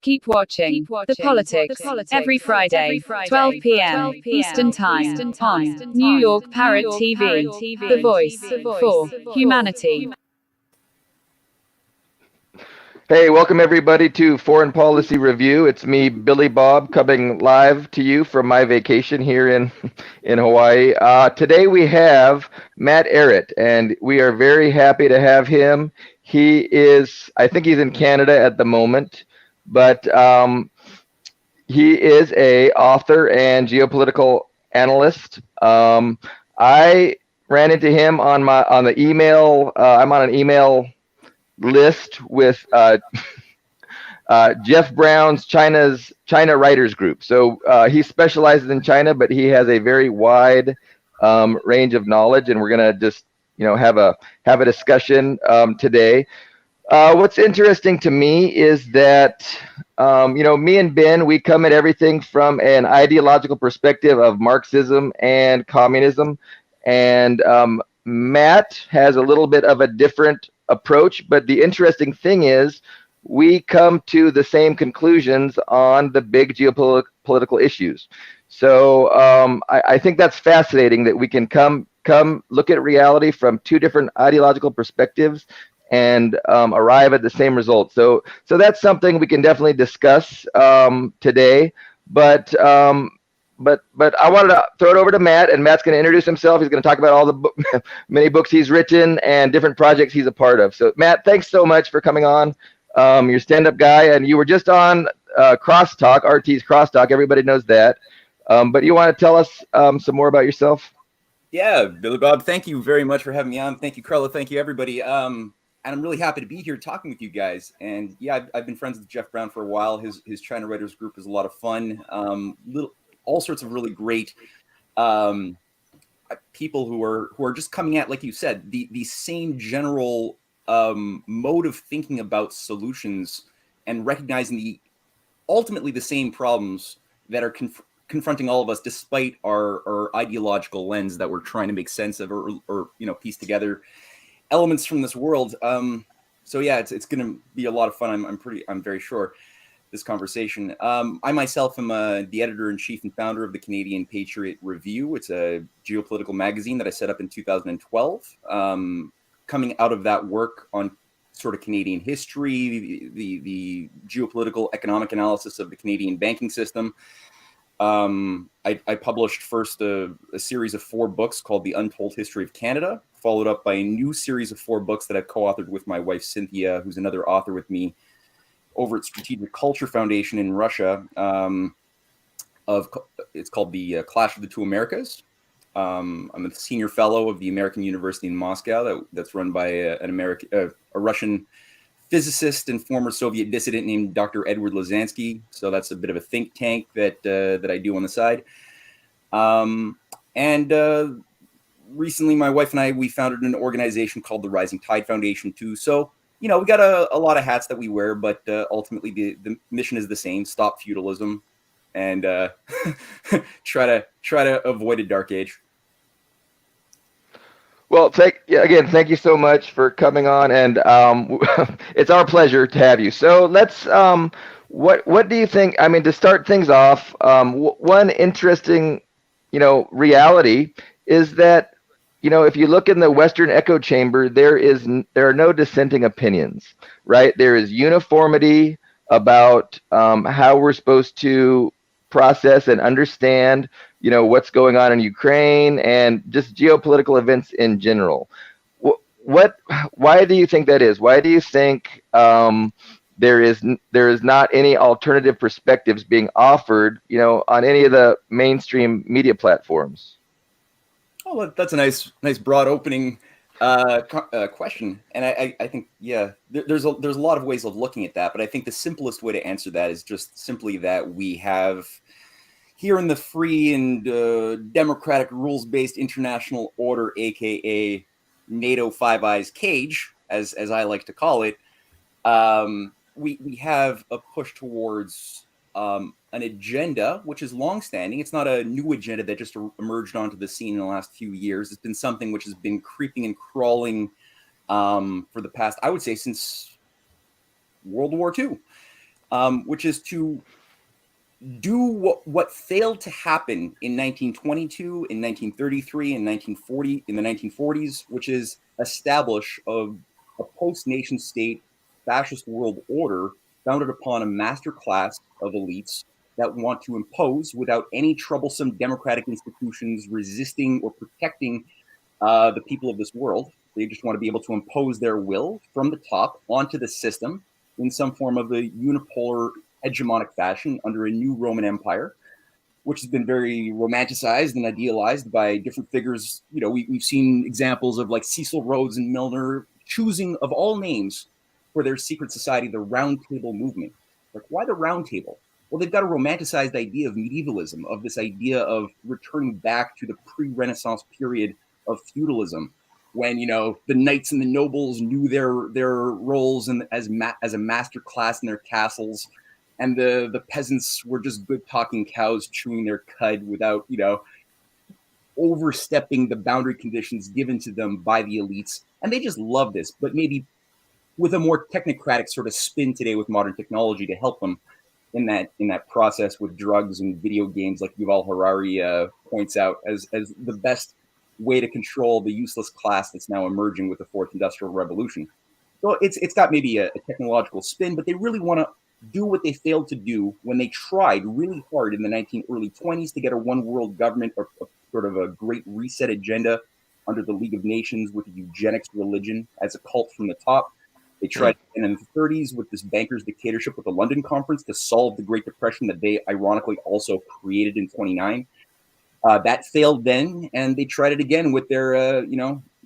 Keep watching The Politics every Friday, 12 p.m. Eastern Time on New York Parrot TV, the voice for humanity. Hey, welcome everybody to Foreign Policy Review. It's me, Billy Bob, coming live to you from my vacation here in Hawaii. Today we have Matt Ehret, and we are very happy to have him. I think he's in Canada at the moment, but he is a author and geopolitical analyst. I ran into him on the email. I'm on an email list with Jeff Brown's China Writers Group. So he specializes in China, but he has a very wide range of knowledge, and we're gonna just have a discussion today. What's interesting to me is that me and Ben, we come at everything from an ideological perspective of Marxism and communism, and Matt has a little bit of a different approach, but the interesting thing is we come to the same conclusions on the big geopolitical issues. So I think that's fascinating that we can come look at reality from two different ideological perspectives and arrive at the same result. So that's something we can definitely discuss today. But I wanted to throw it over to Matt, and Matt's going to introduce himself. He's going to talk about all the many books he's written and different projects he's a part of. So Matt, thanks so much for coming on. You're a stand-up guy, and you were just on Crosstalk, RT's Crosstalk. Everybody knows that. But you want to tell us some more about yourself? Yeah, Billy Bob, thank you very much for having me on. Thank you, Carlo. Thank you, everybody. And I'm really happy to be here talking with you guys. And yeah, I've been friends with Jeff Brown for a while. His China Writers Group is a lot of fun. All sorts of really great people who are just coming at, like you said, the same general mode of thinking about solutions and recognizing ultimately the same problems that are confronting all of us, despite our ideological lens that we're trying to make sense of or piece together elements from this world. So yeah, it's going to be a lot of fun. I'm very sure. This conversation. I myself am the editor-in-chief and founder of the Canadian Patriot Review. It's a geopolitical magazine that I set up in 2012. Coming out of that work on sort of Canadian history, the geopolitical economic analysis of the Canadian banking system. I published first a series of 4 books called The Untold History of Canada, followed up by a new series of 4 books that I've co-authored with my wife, Cynthia, who's another author with me, over at Strategic Culture Foundation in Russia. It's called The Clash of the Two Americas. I'm a senior fellow of the American University in Moscow that's run by a Russian physicist and former Soviet dissident named Dr. Edward Lazansky. So that's a bit of a think tank that I do on the side. And recently, my wife and we founded an organization called the Rising Tide Foundation too. So we got a lot of hats that we wear, but ultimately the mission is the same: stop feudalism and try to avoid a dark age. Well, thank you so much for coming on, and it's our pleasure to have you. So let's, what do you think? I mean, to start things off, one interesting, reality is that, if you look in the Western echo chamber, there are no dissenting opinions, right? There is uniformity about how we're supposed to process and understand, what's going on in Ukraine and just geopolitical events in general. Why do you think that is? Why do you think there is not any alternative perspectives being offered, on any of the mainstream media platforms? Oh, that's a nice broad opening question, and I think there's a lot of ways of looking at that, but I think the simplest way to answer that is just simply that we have here in the free and democratic rules-based international order, aka NATO Five Eyes cage, as I like to call it, we have a push towards an agenda which is longstanding. It's not a new agenda that just emerged onto the scene in the last few years. It's been something which has been creeping and crawling for the past, I would say, since World War II. which is to do what failed to happen in 1922, in 1933, in 1940, in the 1940s, which is establish a post-nation state fascist world order founded upon a master class of elites that want to impose, without any troublesome democratic institutions resisting or protecting the people of this world. They just want to be able to impose their will from the top onto the system in some form of a unipolar hegemonic fashion under a new Roman Empire, which has been very romanticized and idealized by different figures. You know, we've seen examples of like Cecil Rhodes and Milner choosing, of all names, for their secret society, the Round Table movement. Like, why the Round Table? Well, they've got a romanticized idea of medievalism, of this idea of returning back to the pre-Renaissance period of feudalism, when, you know, the knights and the nobles knew their roles and as a master class in their castles, and the peasants were just good talking cows chewing their cud without, you know, overstepping the boundary conditions given to them by the elites. And they just love this, but maybe with a more technocratic sort of spin today with modern technology to help them in that process with drugs and video games, like Yuval Harari points out as the best way to control the useless class that's now emerging with the fourth industrial revolution. So it's got maybe a technological spin, but they really want to do what they failed to do when they tried really hard in the early 20s to get a one world government, or sort of a great reset agenda under the League of Nations with a eugenics religion as a cult from the top. They tried in the 30s with this bankers dictatorship with the London Conference to solve the Great Depression that they ironically also created in 29. That failed then, and they tried it again with their,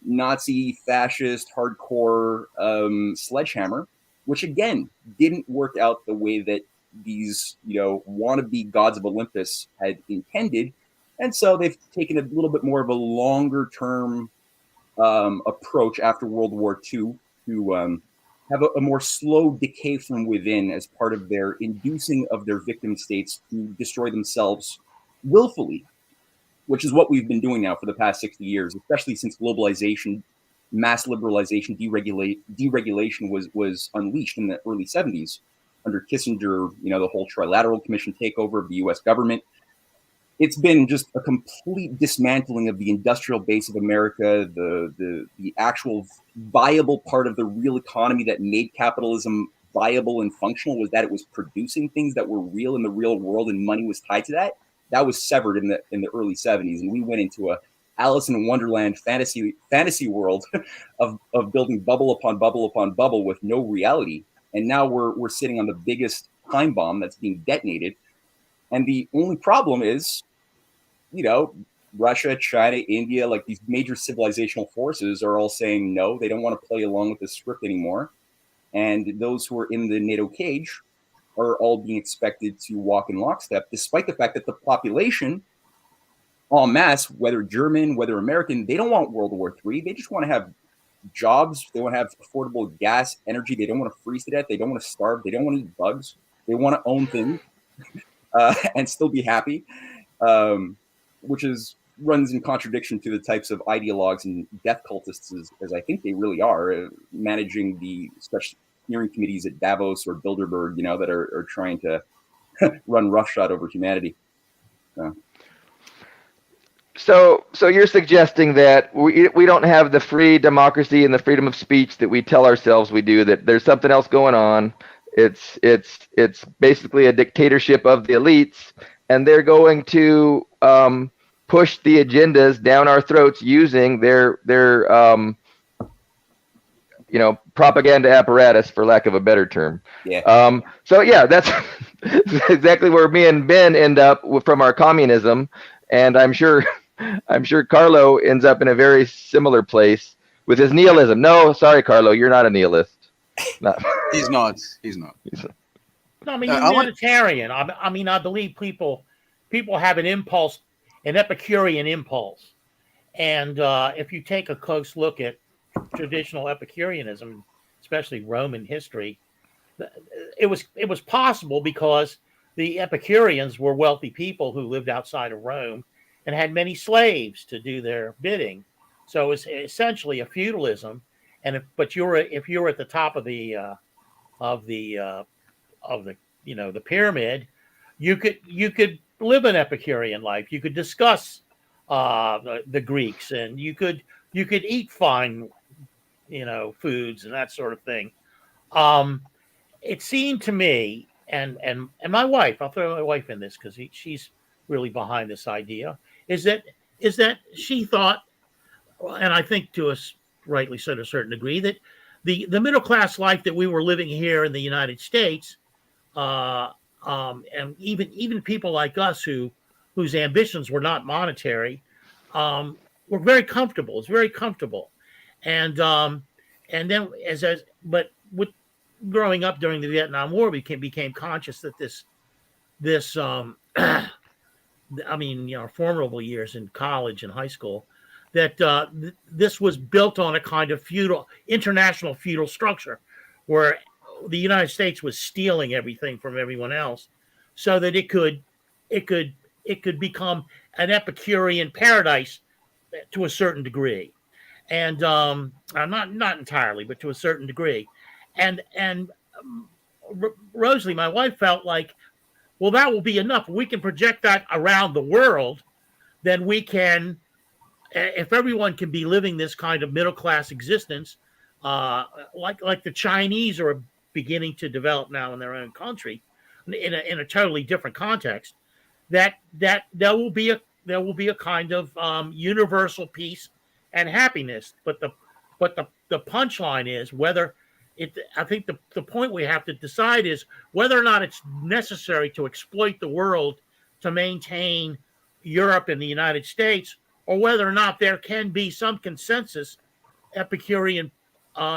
Nazi, fascist, hardcore sledgehammer, which again didn't work out the way that these, wannabe gods of Olympus had intended. And so they've taken a little bit more of a longer term approach after World War II to have a more slow decay from within as part of their inducing of their victim states to destroy themselves willfully, which is what we've been doing now for the past 60 years, especially since globalization, mass liberalization, deregulation was unleashed in the early 70s under Kissinger, the whole Trilateral Commission takeover of the US government. It's been just a complete dismantling of the industrial base of America, the actual viable part of the real economy that made capitalism viable and functional was that it was producing things that were real in the real world, and money was tied to that. That was severed in the early 70s, and we went into a Alice in Wonderland fantasy world of building bubble upon bubble upon bubble with no reality. And now we're sitting on the biggest time bomb that's being detonated. And the only problem is, Russia, China, India, like these major civilizational forces are all saying no, they don't want to play along with this script anymore. And those who are in the NATO cage are all being expected to walk in lockstep, despite the fact that the population en masse, whether German, whether American, they don't want World War III. They just want to have jobs. They want to have affordable gas, energy. They don't want to freeze to death. They don't want to starve. They don't want to eat bugs. They want to own things and still be happy, which runs in contradiction to the types of ideologues and death cultists as I think they really are, managing the such steering committees at Davos or Bilderberg, that are trying to run roughshod over humanity. So you're suggesting that we don't have the free democracy and the freedom of speech that we tell ourselves we do, that there's something else going on. It's basically a dictatorship of the elites, and they're going to push the agendas down our throats using their propaganda apparatus, for lack of a better term. Yeah. That's exactly where me and Ben end up from our communism, and I'm sure Carlo ends up in a very similar place with his nihilism. No, sorry, Carlo, you're not a nihilist. No. He's not. No, I mean, humanitarian. I believe people have an impulse, an Epicurean impulse. And if you take a close look at traditional Epicureanism, especially Roman history, it was possible because the Epicureans were wealthy people who lived outside of Rome and had many slaves to do their bidding. So it's essentially a feudalism. And if you're at the top of the the pyramid, you could live an Epicurean life. You could discuss the Greeks, and you could eat fine, foods and that sort of thing. It seemed to me, and my wife, I'll throw my wife in this because she's really behind this idea, is that she thought, and I think to us rightly so to a certain degree, that the middle class life that we were living here in the United States, and even people like us whose ambitions were not monetary, were very comfortable. It's very comfortable, and then but with growing up during the Vietnam War, we became conscious that this I mean, formidable years in college and high school, that this was built on a kind of international feudal structure, where the United States was stealing everything from everyone else, so that it could become an Epicurean paradise to a certain degree, and not entirely, but to a certain degree, and Rosalie, my wife, felt like, well, that will be enough. We can project that around the world, then we can, if everyone can be living this kind of middle class existence, like the Chinese are beginning to develop now in their own country, in a totally different context, that there will be a kind of universal peace and happiness. But the punchline is whether I think the point we have to decide is whether or not it's necessary to exploit the world to maintain Europe and the United States, or whether or not there can be some consensus Epicurean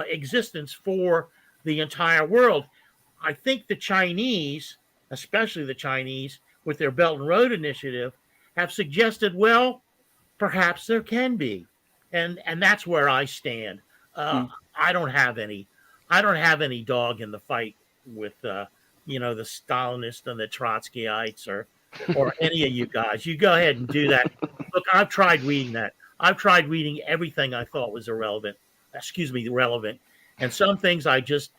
existence for the entire world. I think the Chinese, especially the Chinese, with their Belt and Road Initiative, have suggested, well, perhaps there can be, and that's where I stand. I don't have any dog in the fight with the Stalinists and the Trotskyites or any of you guys. You go ahead and do that. Look, I've tried reading that. I've tried reading everything I thought was relevant, and some things I just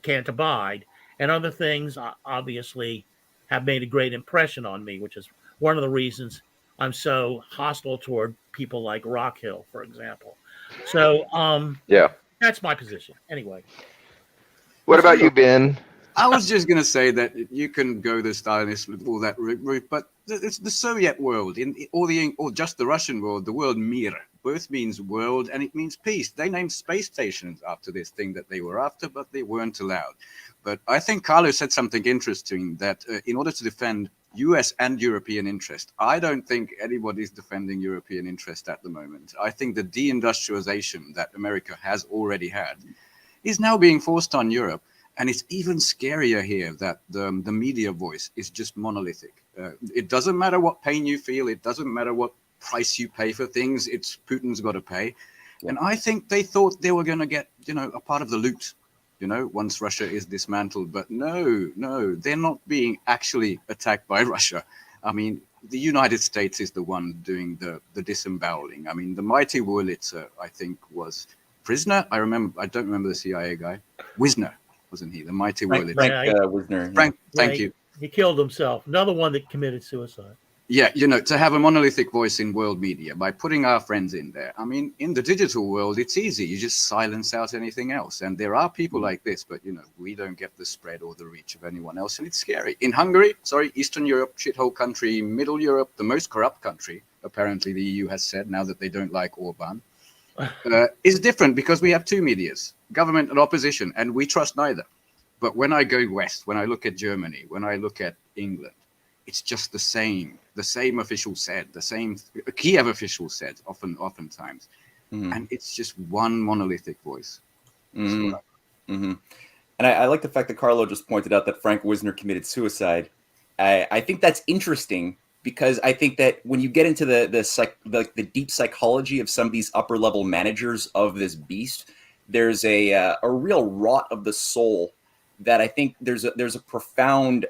can't abide, and other things obviously have made a great impression on me, which is one of the reasons I'm so hostile toward people like Rockhill, for example. So, Yeah. that's my position. Anyway. What about you, Ben? I was just going to say that you can go the Stalinist with all that route, but it's the Soviet world, or just the Russian world, the word mir. Both means world and it means peace. They named space stations after this thing that they were after, but they weren't allowed. But I think Carlo said something interesting, that in order to defend US and European interest, I don't think anybody's defending European interest at the moment. I think the deindustrialization that America has already had is now being forced on Europe. And it's even scarier here that the media voice is just monolithic. It doesn't matter what pain you feel. It doesn't matter what price you pay for things. It's Putin's got to pay. Yeah. And I think they thought they were going to get, a part of the loot, once Russia is dismantled. But no, they're not being actually attacked by Russia. I mean, the United States is the one doing the disemboweling. I mean, the mighty Wurlitzer, I think, was prisoner. I don't remember the CIA guy. Wisner. Wasn't he the mighty Wurlitzer? Frank Wisner. Frank, thank you. He killed himself. Another one that committed suicide. Yeah, to have a monolithic voice in world media by putting our friends in there. I mean, in the digital world, it's easy. You just silence out anything else. And there are people like this, but, we don't get the spread or the reach of anyone else. And it's scary. In Hungary, Eastern Europe, shithole country, Middle Europe, the most corrupt country, apparently the EU has said, now that they don't like Orban, is different because we have two medias, government and opposition, and we trust neither. But when I go west, when I look at Germany, when I look at England, it's just the same official said, the same Kiev official said oftentimes. Mm-hmm. And it's just one monolithic voice. Mm-hmm. Mm-hmm. And I like the fact that Carlo just pointed out that Frank Wisner committed suicide. I think that's interesting, because I think that when you get into the deep psychology of some of these upper level managers of this beast, there's a real rot of the soul that I think there's a profound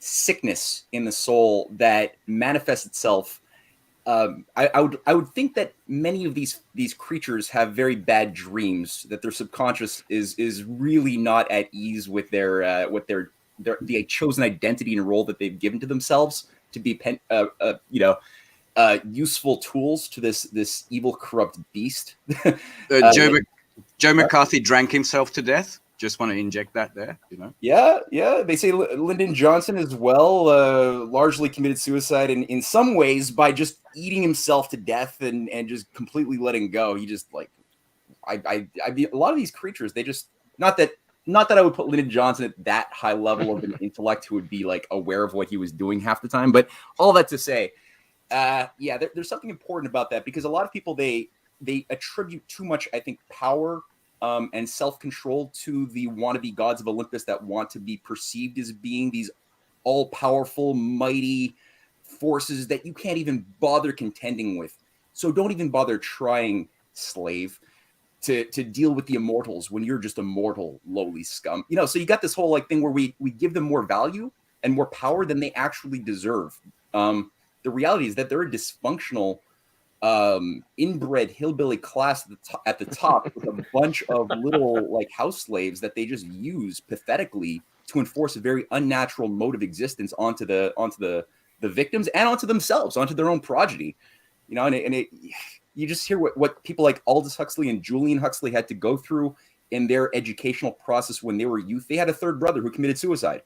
sickness in the soul that manifests itself I would think that many of these creatures have very bad dreams, that their subconscious is really not at ease with their the chosen identity and role that they've given to themselves to be useful tools to this evil, corrupt beast. Joe McCarthy drank himself to death. Just want to inject that there, Yeah. They say Lyndon Johnson as well largely committed suicide in some ways by just eating himself to death and just completely letting go. He just like, a lot of these creatures, they just not that I would put Lyndon Johnson at that high level of an intellect who would be like aware of what he was doing half the time. But all that to say, there's something important about that, because a lot of people they attribute too much, I think, power and self-control to the wannabe gods of Olympus that want to be perceived as being these all-powerful, mighty forces that you can't even bother contending with. So don't even bother trying, slave, to deal with the immortals when you're just a mortal, lowly scum. So you got this whole like thing where we give them more value and more power than they actually deserve. The reality is that they're a dysfunctional inbred hillbilly class at the top with a bunch of little like house slaves that they just use pathetically to enforce a very unnatural mode of existence onto the victims and onto themselves, onto their own progeny. You just hear what people like Aldous Huxley and Julian Huxley had to go through in their educational process when they were youth. They had a third brother who committed suicide.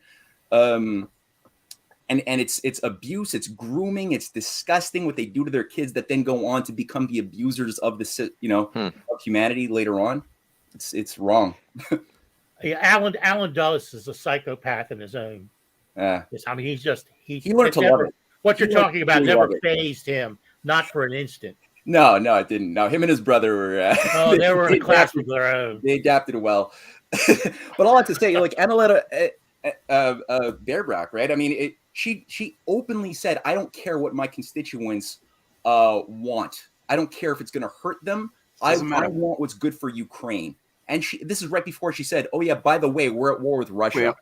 And it's abuse, it's grooming, it's disgusting what they do to their kids that then go on to become the abusers of of humanity later on. It's wrong. Yeah, Alan Dulles is a psychopath in his own. I mean, he learned to love it. What you're talking about never fazed him, not for an instant. No, it didn't. No, him and his brother were. They were in a class of their own. They adapted well. But all I have to say, like Annalena Baerbock, right? I mean, she openly said, "I don't care what my constituents want. I don't care if it's going to hurt them. I want what's good for Ukraine." And this is right before she said, "Oh yeah, by the way, we're at war with Russia." Well,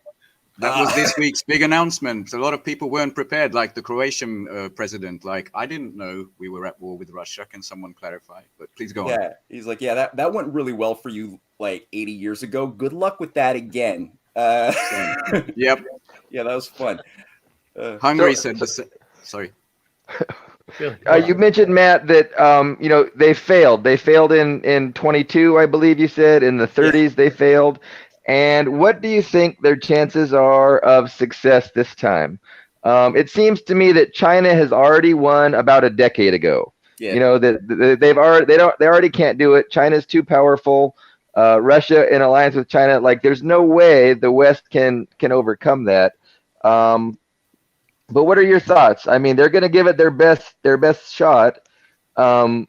that was this week's big announcement. A lot of people weren't prepared, like the Croatian president. Like, I didn't know we were at war with Russia. Can someone clarify? But please go on. Yeah, he's like, yeah, that went really well for you like 80 years ago. Good luck with that again. Yep. Yeah, that was fun. Hungary said the same. Sorry. You mentioned, Matt, that they failed. They failed in 22, I believe you said. In the 30s, they failed. And what do you think their chances are of success this time? It seems to me that China has already won about a decade ago. Yeah. They already can't do it. China's too powerful. Russia in alliance with China, like there's no way the West can overcome that. But what are your thoughts? I mean, they're going to give it their best shot. How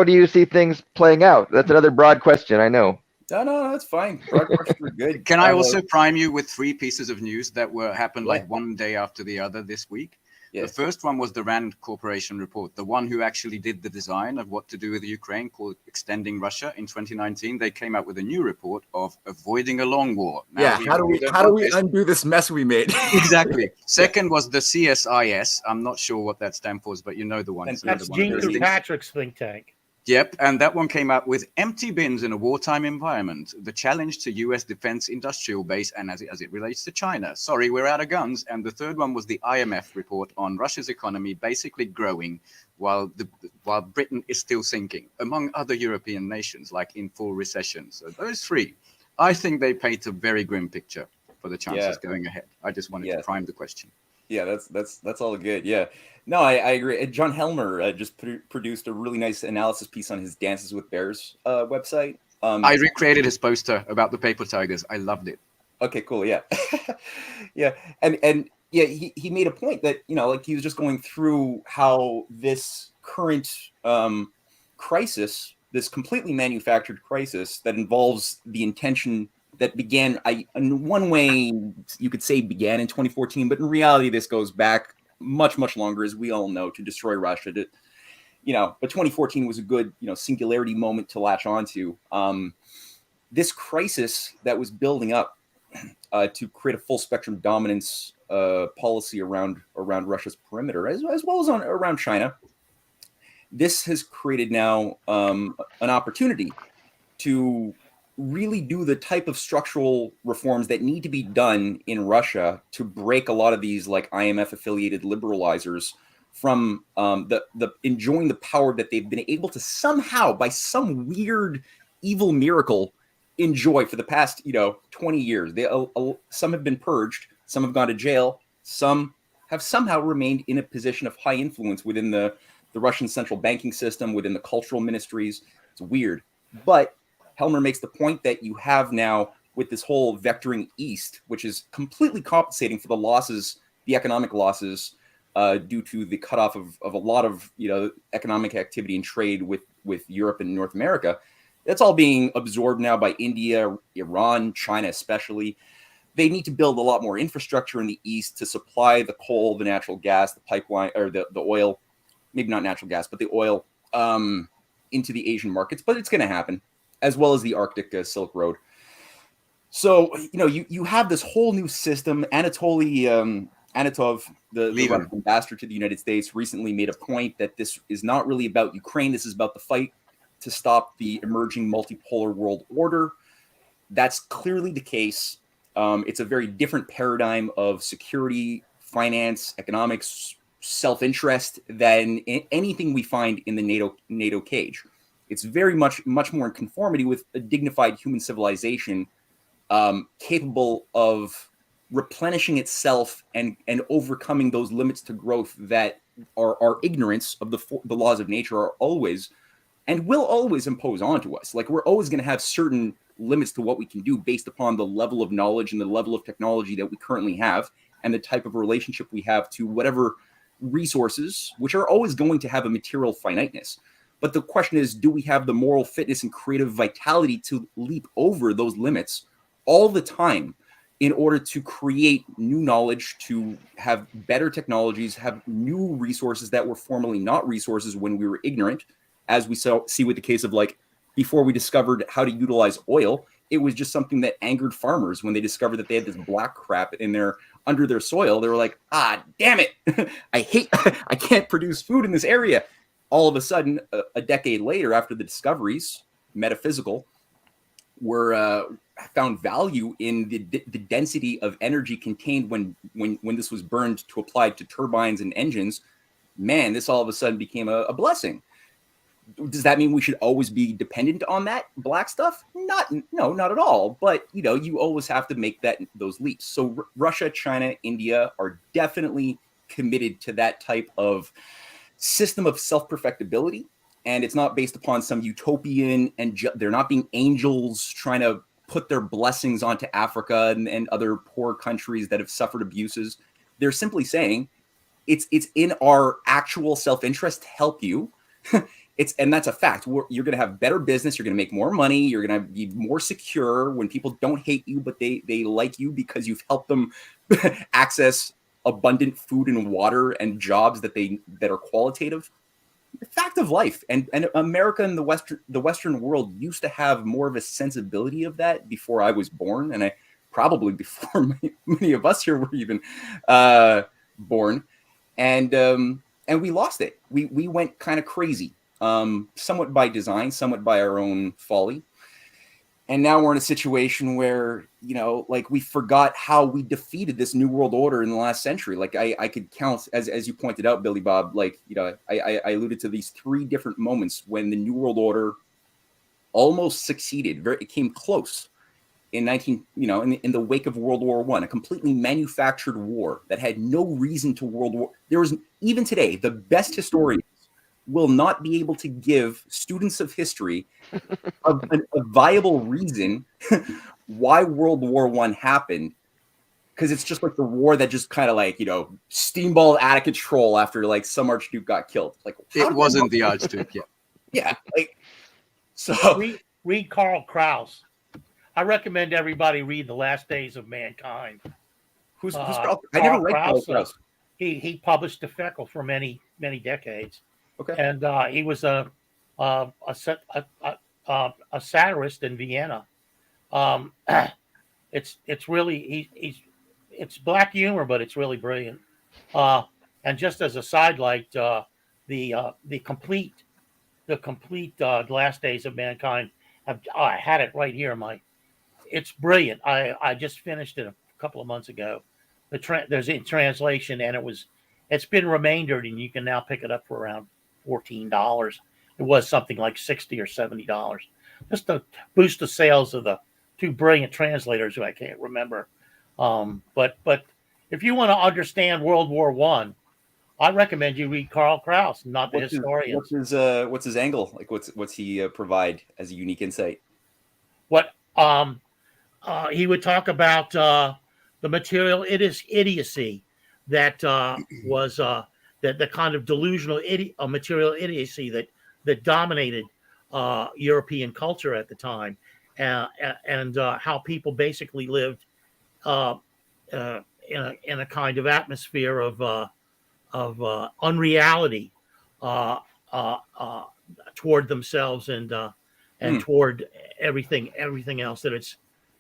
do you see things playing out? That's another broad question, I know. No, that's fine. Broad questions are good. Can I also prime you with 3 pieces of news that happened like one day after the other this week? Yes. The first one was the Rand Corporation report, the one who actually did the design of what to do with the Ukraine, called Extending Russia. In 2019, they came out with a new report of avoiding a long war. Now, how do we undo this mess we made? Exactly. Second was the CSIS. I'm not sure what that stands for, but you know the one. That's Gene Kirkpatrick's think tank. Yep, and that one came out with empty bins in a wartime environment, the challenge to U.S. defense industrial base, and as it relates to China. Sorry, we're out of guns. And the third one was the IMF report on Russia's economy basically growing while Britain is still sinking, among other European nations, like in full recession. So those 3, I think they paint a very grim picture for the chances going ahead. I just wanted to prime the question. Yeah, that's all good. Yeah. No, I agree. John Helmer just produced a really nice analysis piece on his Dances with Bears website. I recreated his poster about the paper tigers. I loved it. Okay, cool. Yeah. Yeah. And yeah, he made a point that, like he was just going through how this current crisis, this completely manufactured crisis that involves the intention that began, in one way you could say began in 2014, but in reality, this goes back much, much longer, as we all know, to destroy Russia. But 2014 was a good, singularity moment to latch onto. This crisis that was building up to create a full spectrum dominance policy around Russia's perimeter, as well as around China. This has created now an opportunity to really do the type of structural reforms that need to be done in Russia to break a lot of these like IMF affiliated liberalizers from the enjoying the power that they've been able to somehow, by some weird evil miracle, enjoy for the past 20 years. Some have been purged, some have gone to jail, some have somehow remained in a position of high influence within the Russian central banking system, within the cultural ministries. It's weird. But Helmer makes the point that you have now with this whole vectoring east, which is completely compensating for the losses, the economic losses due to the cutoff of a lot of economic activity and trade with Europe and North America. That's all being absorbed now by India, Iran, China especially. They need to build a lot more infrastructure in the east to supply the coal, the natural gas, the pipeline, or the oil, maybe not natural gas, but the oil into the Asian markets. But it's going to happen, as well as the Arctic Silk Road. So, you have this whole new system. Anatoly Anatov, the Russian ambassador to the United States, recently made a point that this is not really about Ukraine. This is about the fight to stop the emerging multipolar world order. That's clearly the case. It's a very different paradigm of security, finance, economics, self-interest than anything we find in the NATO cage. It's very much more in conformity with a dignified human civilization, capable of replenishing itself and overcoming those limits to growth that our ignorance of the laws of nature are always and will always impose onto us. Like, we're always going to have certain limits to what we can do based upon the level of knowledge and the level of technology that we currently have and the type of relationship we have to whatever resources, which are always going to have a material finiteness. But the question is, do we have the moral fitness and creative vitality to leap over those limits all the time in order to create new knowledge, to have better technologies, have new resources that were formerly not resources when we were ignorant, as we see with the case of, like, before we discovered how to utilize oil, it was just something that angered farmers when they discovered that they had this black crap under their soil. They were like, damn it, I can't produce food in this area. All of a sudden, a decade later, after the discoveries, metaphysical, were found value in the density of energy contained when this was burned to apply to turbines and engines. Man, this all of a sudden became a blessing. Does that mean we should always be dependent on that black stuff? No, not at all. But you always have to make those leaps. So Russia, China, India are definitely committed to that type of system of self-perfectibility. And it's not based upon some utopian, and they're not being angels trying to put their blessings onto Africa and other poor countries that have suffered abuses. They're simply saying it's in our actual self-interest to help you. And that's a fact. You're going to have better business. You're going to make more money. You're going to be more secure when people don't hate you, but they like you because you've helped them access abundant food and water and jobs that are qualitative. The fact of life. And America and the Western world used to have more of a sensibility of that before I was born, and probably before many of us here were even born. And we lost it. We went kind of crazy. Somewhat by design, somewhat by our own folly. And now we're in a situation where, we forgot how we defeated this new world order in the last century. Like, I could count, as you pointed out, Billy Bob, I alluded to these 3 different moments when the new world order almost succeeded. It came close in in the wake of World War I, a completely manufactured war that had no reason to world war. There was, even today, the best historians will not be able to give students of history a viable reason why World War I happened, because it's just like the war that just kind of steambolled out of control after some Archduke got killed. Like, it wasn't the Archduke, yeah. So read Karl Kraus. I recommend everybody read The Last Days of Mankind. Who's Karl? I never read Karl Kraus. He published the Feckle for many thecades. Okay. And he was a satirist in Vienna. It's really it's black humor, but it's really brilliant. And just as a sidelight, the complete Last Days of Mankind. I had it right here. It's brilliant. I just finished it a couple of months ago. There's a translation, and it's been remaindered, and you can now pick it up for around $14. It was something like $60 or $70, just to boost the sales of the two brilliant translators who I can't remember. But if you want to understand World War I recommend you read Karl Kraus, not the historians. What's his angle? Like, what's he provide as a unique insight? What he would talk about the material idiocy that was the kind of delusional material idiocy that dominated European culture at the time, and how people basically lived in a kind of atmosphere of unreality toward themselves and toward everything else. That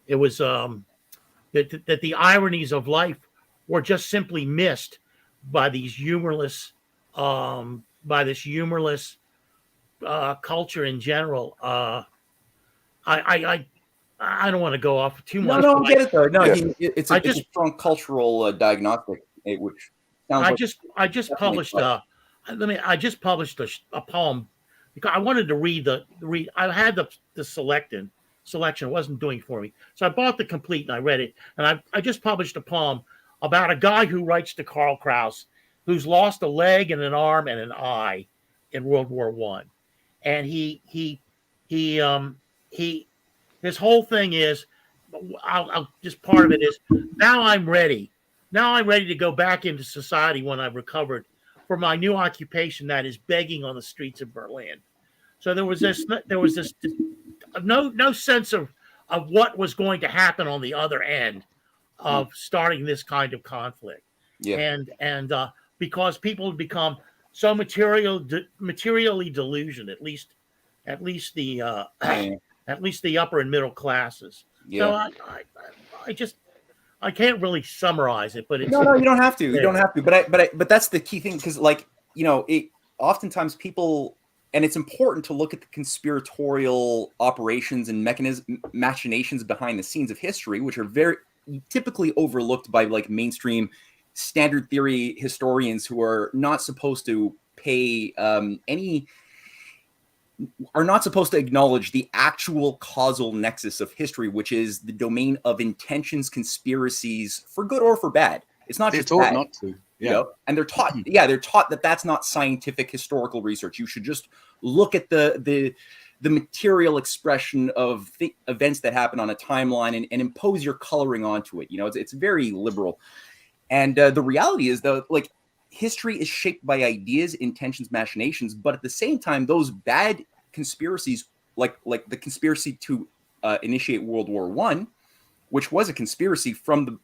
it was that the ironies of life were just simply missed by these humorless culture in general. I don't want to go off too much. No, I get it though. No, it's a strong cultural diagnostic, which sounds I just published a poem because I wanted to read I had the selection wasn't doing it for me, so I bought the complete and I read it, and I just published a poem about a guy who writes to Karl Kraus, who's lost a leg and an arm and an eye in World War I, and his whole thing is, I'll just part of it is, now I'm ready to go back into society when I've recovered for my new occupation, that is begging on the streets of Berlin. So there was this no sense of what was going to happen on the other end of starting this kind of conflict. Yeah. And because people have become so materially delusioned, at least the upper and middle classes. Yeah. So I can't really summarize it, but it's no, you don't have to. You don't have to. But that's the key thing, because oftentimes people, and it's important to look at the conspiratorial operations and machinations behind the scenes of history, which are very typically overlooked by like mainstream standard theory historians who are not supposed to are not supposed to acknowledge the actual causal nexus of history, which is the domain of intentions, conspiracies, for good or for bad. It's not just bad, not to. Yeah. You know? And they're taught that that's not scientific historical research. You should just look at the material expression of events that happen on a timeline and impose your coloring onto it. You know, it's very liberal. And the reality is, though, like, history is shaped by ideas, intentions, machinations, but at the same time, those bad conspiracies, like the conspiracy to initiate World War I, which was a conspiracy from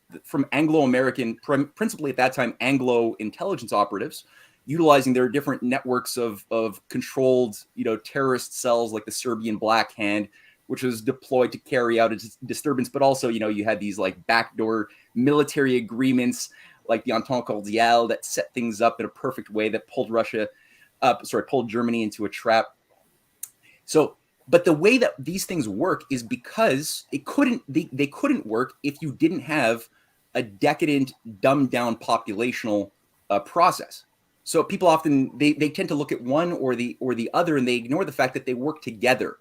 Anglo-American, principally at that time, Anglo intelligence operatives, utilizing their different networks of controlled, terrorist cells like the Serbian Black Hand, which was deployed to carry out a disturbance. But also, you had these like backdoor military agreements like the Entente Cordiale that set things up in a perfect way that pulled Germany into a trap. So, but the way that these things work is because they couldn't work if you didn't have a decadent, dumbed down populational process. So people often they tend to look at one or the other, and they ignore the fact that they work together.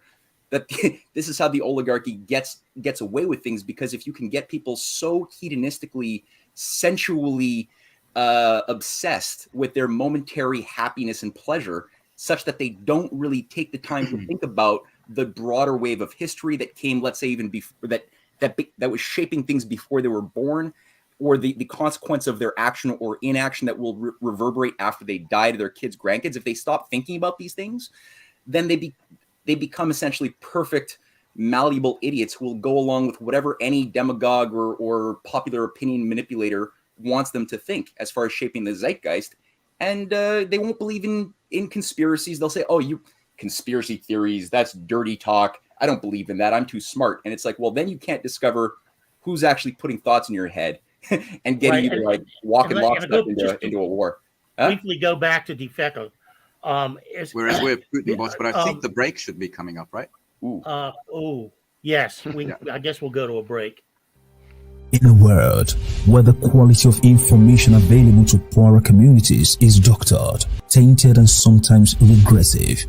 That this is how the oligarchy gets away with things, because if you can get people so hedonistically, sensually obsessed with their momentary happiness and pleasure, such that they don't really take the time to think about the broader wave of history that came, let's say, even before that was shaping things before they were born, or the consequence of their action or inaction that will reverberate after they die to their kids, grandkids. If they stop thinking about these things, then they become essentially perfect, malleable idiots who will go along with whatever any demagogue or popular opinion manipulator wants them to think as far as shaping the zeitgeist. And they won't believe in conspiracies. They'll say, oh, you conspiracy theories, that's dirty talk. I don't believe in that. I'm too smart. And it's like, well, then you can't discover who's actually putting thoughts in your head and getting you to like walk in lockstep into a war. Briefly go back to Defeco. Whereas we're Putin boss, but I think the break should be coming up, right? Yes. I guess we'll go to a break. In a world where the quality of information available to poorer communities is doctored, tainted and sometimes regressive,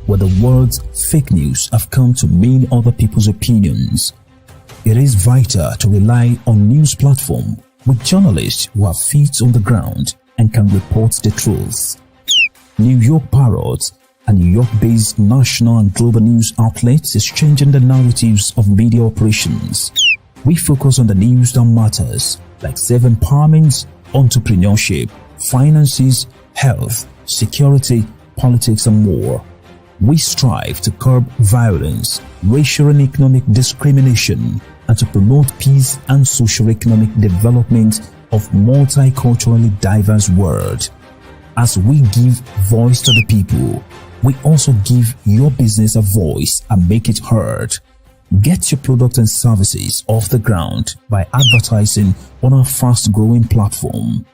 where the words fake news have come to mean other people's opinions, it is vital to rely on news platforms with journalists who have feet on the ground and can report the truth. New York Parrot, a New York-based national and global news outlet, is changing the narratives of media operations. We focus on the news that matters, like self-empowerment, entrepreneurship, finances, health, security, politics, and more. We strive to curb violence, racial and economic discrimination, and to promote peace and socio-economic development of multiculturally diverse world. As we give voice to the people, we also give your business a voice and make it heard. Get your products and services off the ground by advertising on our fast-growing platform.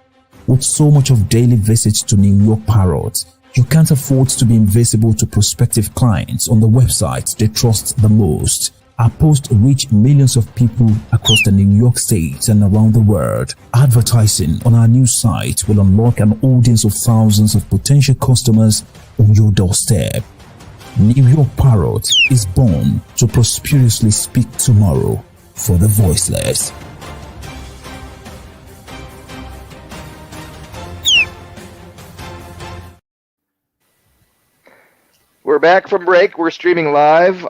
With so much of daily visits to New York Parrot, you can't afford to be invisible to prospective clients on the websites they trust the most. Our posts reach millions of people across the New York State and around the world. Advertising on our new site will unlock an audience of thousands of potential customers on your doorstep. New York Parrot is born to prosperously speak tomorrow for the voiceless. We're back from break. We're streaming live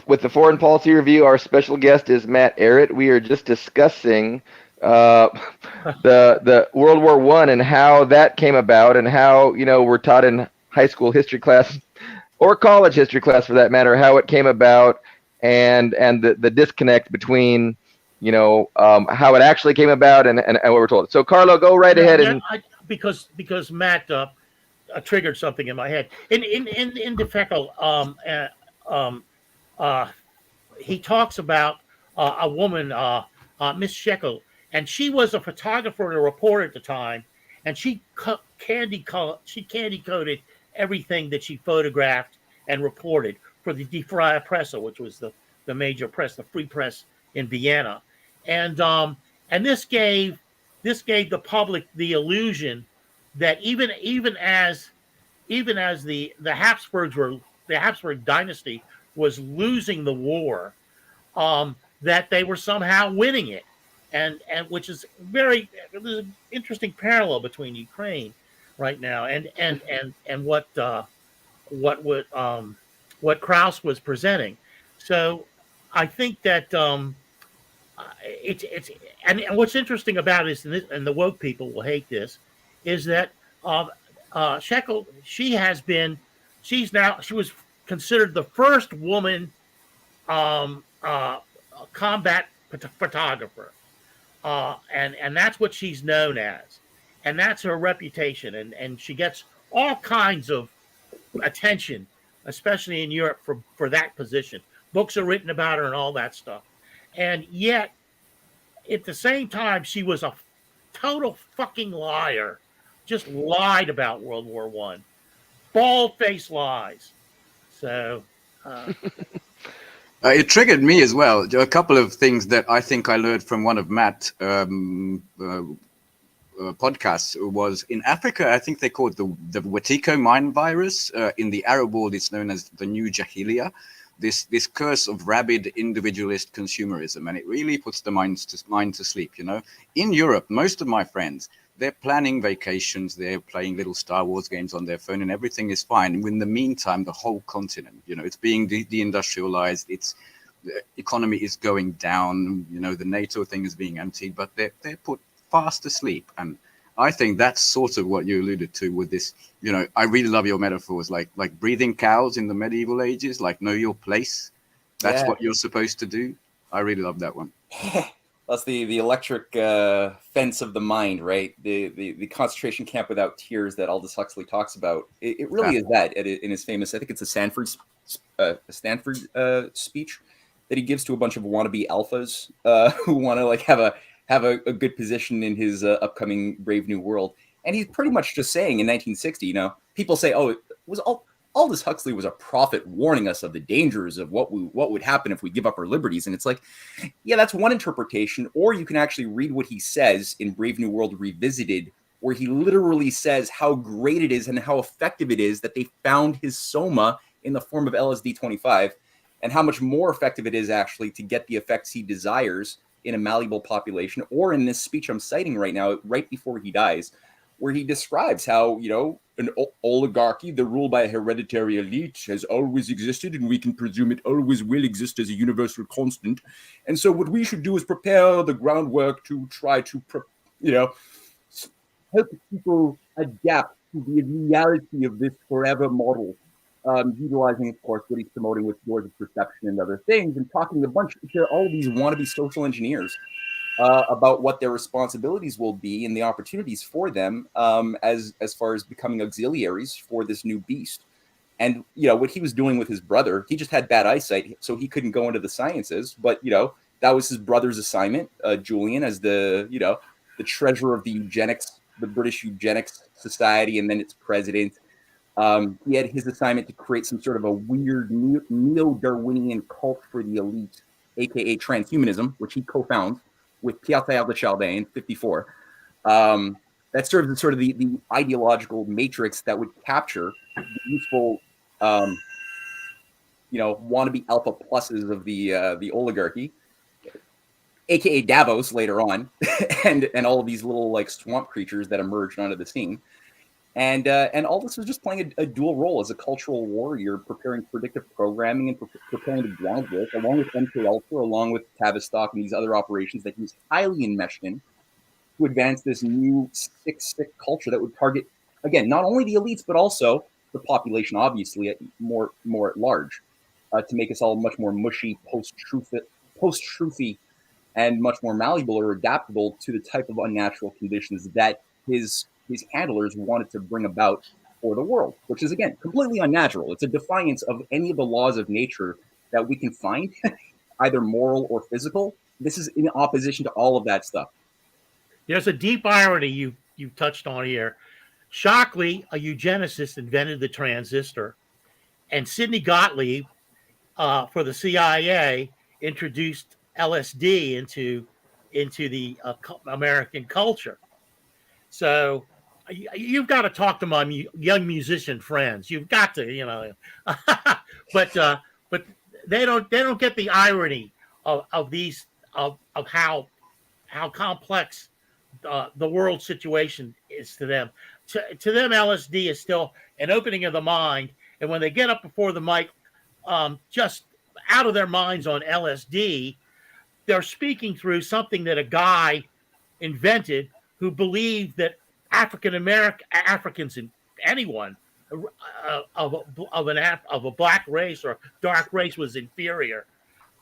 with the Foreign Policy Review. Our special guest is Matt Ehret. We are just discussing the World War I and how that came about, and how, you know, we're taught in high school history class or college history class for that matter, how it came about, and the disconnect between, you know, how it actually came about and what we're told. So Carlo, go right ahead. Because Matt triggered something in my head. In Defeco, he talks about a woman, Miss Shekel, and she was a photographer and a reporter at the time, and she candy coded everything that she photographed and reported for the Die Freie Presse, which was the major press, the free press in Vienna, and this gave the public the illusion that even as the Habsburg dynasty was losing the war, that they were somehow winning it, and which is there's an interesting parallel between Ukraine right now and what Krauss was presenting. So I think that it's and what's interesting about it is, and the woke people will hate this, is that Shekel, she was considered the first woman combat photographer, and that's what she's known as, and that's her reputation, and she gets all kinds of attention, especially in Europe, for that position. Books are written about her and all that stuff, and yet at the same time she was a total fucking liar. Just lied about World War I. Bald-faced lies. So it triggered me as well. A couple of things that I think I learned from one of Matt's podcasts was, in Africa, I think they call it the Wetiko mine virus. In the Arab world, it's known as the new Jahiliya. This curse of rabid individualist consumerism, and it really puts the mind to sleep. You know, in Europe, most of my friends, they're planning vacations, they're playing little Star Wars games on their phone, and everything is fine. And in the meantime, the whole continent, you know, it's being deindustrialized. The economy is going down. You know, the NATO thing is being emptied, but they're put fast asleep. And I think that's sort of what you alluded to with this. You know, I really love your metaphors, like breathing cows in the medieval ages, like know your place. That's what you're supposed to do. I really love that one. That's the electric fence of the mind, right? The concentration camp without tears that Aldous Huxley talks about. It really is that in his famous, I think it's a Stanford speech that he gives to a bunch of wannabe alphas who want to like have have a good position in his upcoming Brave New World. And he's pretty much just saying in 1960, people say, oh, it was Aldous Huxley was a prophet warning us of the dangers of what would happen if we give up our liberties. And it's like, yeah, that's one interpretation. Or you can actually read what he says in Brave New World Revisited, where he literally says how great it is and how effective it is that they found his soma in the form of LSD-25, and how much more effective it is actually to get the effects he desires in a malleable population, or in this speech I'm citing right now, right before he dies, where he describes how, an oligarchy, the rule by a hereditary elite, has always existed, and we can presume it always will exist as a universal constant. And so what we should do is prepare the groundwork to try to, help people adapt to the reality of this forever model, utilizing, of course, what he's promoting with doors of perception and other things, and talking a bunch to all of these wannabe social engineers about what their responsibilities will be and the opportunities for them as far as becoming auxiliaries for this new beast. And, what he was doing with his brother, he just had bad eyesight, so he couldn't go into the sciences. But, that was his brother's assignment, Julian, as the treasurer of the British Eugenics Society, and then its president. He had his assignment to create some sort of a weird neo-Darwinian cult for the elite, aka transhumanism, which he co-founded with Pierre de Chardin in 1954. That serves as sort of the ideological matrix that would capture the useful, wannabe alpha pluses of the oligarchy, aka Davos later on, and all of these little like swamp creatures that emerged onto the scene. And all this was just playing a dual role as a cultural warrior, preparing predictive programming and preparing the groundwork, along with MK Ultra, along with Tavistock and these other operations that he was highly enmeshed in, to advance this new sick culture that would target, again, not only the elites, but also the population, obviously, more at large, to make us all much more mushy, post-truthy, and much more malleable or adaptable to the type of unnatural conditions that his handlers wanted to bring about for the world, which is, again, completely unnatural. It's a defiance of any of the laws of nature that we can find, either moral or physical. This is in opposition to all of that stuff. There's a deep irony you touched on here. Shockley, a eugenicist, invented the transistor, and Sidney Gottlieb, for the CIA, introduced LSD into the American culture. So you've got to talk to my young musician friends. You've got to, but they don't get the irony of how complex the world situation is to them. To them, LSD is still an opening of the mind, and when they get up before the mic, just out of their minds on LSD, they're speaking through something that a guy invented who believed that Africans and anyone of a black race or dark race was inferior.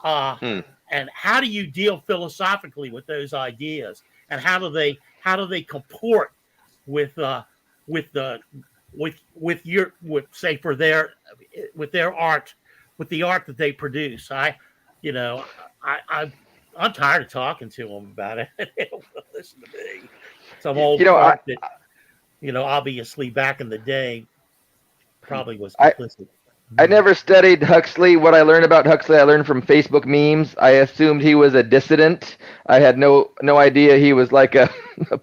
And how do you deal philosophically with those ideas? And how do they comport with their art, with the art that they produce? I'm tired of talking to them about it. They don't want to listen to me. Some old part that, obviously back in the day probably was complicit. I never studied Huxley. What I learned about Huxley, I learned from Facebook memes. I assumed he was a dissident. I had no idea he was like a